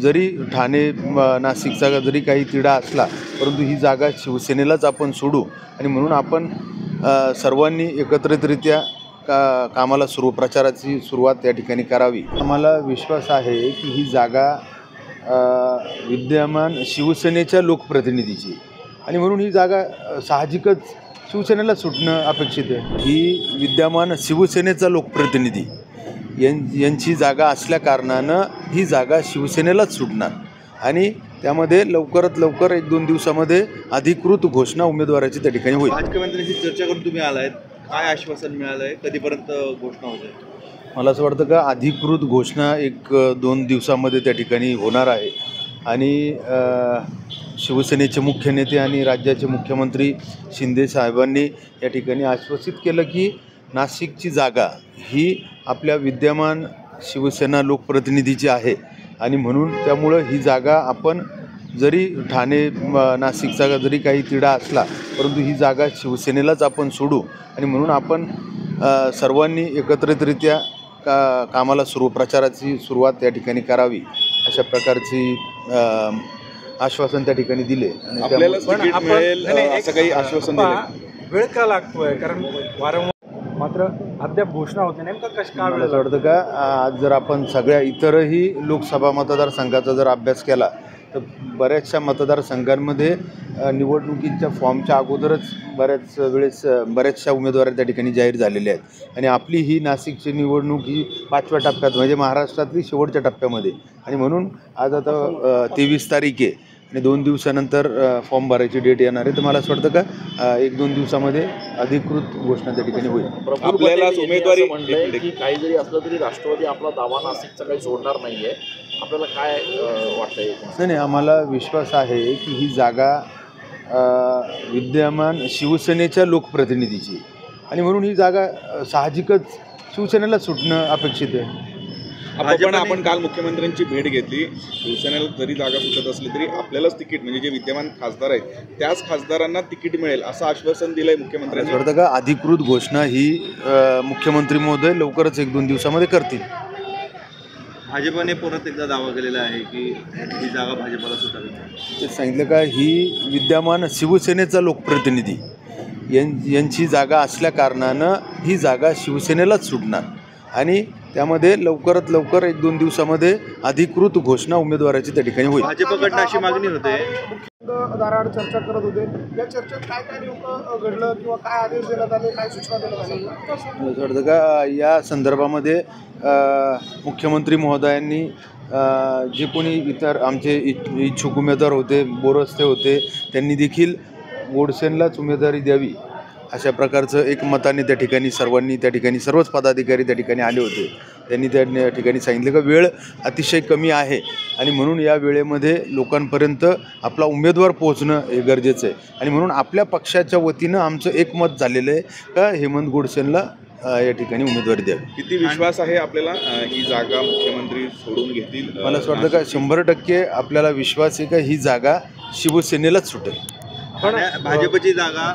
जरी ठाणे नाशिकचा जरी काही तिढा असला, परंतु ही जागा शिवसेनेलाच आपण सोडू आणि म्हणून आपण सर्वांनी एकत्रितरित्या कामाला प्रचाराची सुरुवात त्या ठिकाणी करावी। आम्हाला विश्वास आहे की ही जागा विद्यमान शिवसेनेच्या लोकप्रतिनिधीची आणि म्हणून ही जागा साहजिकच शिवसेनेला सुटणं अपेक्षित आहे। ही विद्यमान शिवसेनेचा लोकप्रतिनिधी यांची जागा असल्या कारणानं ही जागा शिवसेनेलाच सुटणार आणि त्यामध्ये लवकरात लवकर 1-2 दिवसामध्ये अधिकृत घोषणा उमेदवाराची त्या ठिकाणी होईल। मुख्यमंत्र्यांशी चर्चा करून तुम्ही आलात, काय आश्वासन मिळालं आहे, कधीपर्यंत घोषणा होते? मला असं वाटतं का अधिकृत घोषणा 1-2 दिवसामध्ये त्या ठिकाणी होणार आहे आणि शिवसेनेचे मुख्य नेते आणि राज्याचे मुख्यमंत्री शिंदे साहेबांनी या ठिकाणी आश्वासित केलं की नाशिकची जागा ही आपल्या विद्यमान शिवसेना लोकप्रतिनिधीची आहे आणि म्हणून त्यामुळं ही जागा आपण जरी ठाणे नाशिकचा जरी काही तिढा असला, परंतु ही जागा शिवसेनेलाच आपण सोडू आणि म्हणून आपण सर्वांनी एकत्रितरित्या कामाला प्रचाराची सुरुवात त्या ठिकाणी करावी अशा प्रकारची आश्वासन त्या ठिकाणी दिले। आपल्याला तिकीट मिळेल असं काही आश्वासन दिलं? वेळ का लागतोय? कारण वारंवार मात्र अद्याप घोषणा होते, नेमका कशा का वेळ? असं वाटतं का आज जर आपण सगळ्या इतरही लोकसभा मतदारसंघाचा जर अभ्यास केला तर बऱ्याचशा मतदारसंघांमध्ये निवडणुकीच्या फॉर्मच्या अगोदरच बऱ्याचशा उमेदवार त्या ठिकाणी जाहीर झालेल्या आहेत आणि आपली ही नाशिकची निवडणूक ही 5व्या टप्प्यात म्हणजे महाराष्ट्रातली शेवटच्या टप्प्यामध्ये आणि म्हणून आज आता 23 तारीख आहे आणि 2 दिवसानंतर फॉर्म भरायची डेट येणार आहे। तर मला असं वाटतं का 1-2 दिवसामध्ये अधिकृत घोषणा त्या ठिकाणी होईल। आपल्याला उमेदवारी की काही जरी असलं तरी राष्ट्रवादी आपला दावा नाशिकचा काही सोडणार नाही आहे, आपल्याला काय वाटतंय? नाही, आम्हाला विश्वास आहे की ही जागा विद्यमान शिवसेनेच्या लोकप्रतिनिधीची आणि म्हणून ही जागा साहजिकच शिवसेनेला सुटणं अपेक्षित आहे। आपण काल मुख्यमंत्र्यांची भेट घेतली, शिवसेनेला जरी जागा सुटत असली तरी आपल्यालाच तिकीट म्हणजे जे विद्यमान खासदार आहेत त्याच खासदारांना तिकीट मिळेल असं आश्वासन दिलंय मुख्यमंत्र्यांनी। वाटतं का अधिकृत घोषणा ही मुख्यमंत्री महोदय लवकरच 1-2 दिवसामध्ये करतील। भाजपने परत एकदा दावा केलेला आहे की ही जागा भाजपला सुटावी। ते सांगितलं का ही विद्यमान शिवसेनेचा लोकप्रतिनिधी यांची जागा असल्या कारणानं ही जागा शिवसेनेलाच सुटणार आणि त्यामध्ये लवकरात लवकर 1-2 दिवसामध्ये अधिकृत घोषणा उमेदवाराची त्या ठिकाणी होईल। भाजपकडनं अशी मागणी होते, दाराआड चर्चा करत होते, या चर्चेत काय काय नेमकं घडलं किंवा काय आदेश देण्यात आले, काय सूचना देण्यात आल्या? असं वाटतं का या संदर्भामध्ये मुख्यमंत्री महोदयांनी जे कोणी इतर आमचे इच्छुक उमेदवार होते, बोरस्ते होते, त्यांनी देखील गोडसेंलाच उमेदवारी द्यावी अशा प्रकारचं एक मताने त्या ठिकाणी सर्वच पदाधिकारी त्या ठिकाणी आले होते। त्यांनी त्या ठिकाणी सांगितलं का वेळ अतिशय कमी आहे आणि म्हणून या वेळेमध्ये लोकांपर्यंत आपला उमेदवार पोहोचणं हे गरजेचं आहे आणि म्हणून आपल्या पक्षाच्या वतीनं आमचं एकमत झालेलं आहे का हेमंत गोडसेंला या ठिकाणी उमेदवारी द्यावी। किती विश्वास आहे आपल्याला ही जागा मुख्यमंत्री सोडून घेतील? मला असं वाटतं का 100% आपल्याला विश्वास आहे का ही जागा शिवसेनेलाच सुटेल। पण भाजपची जागा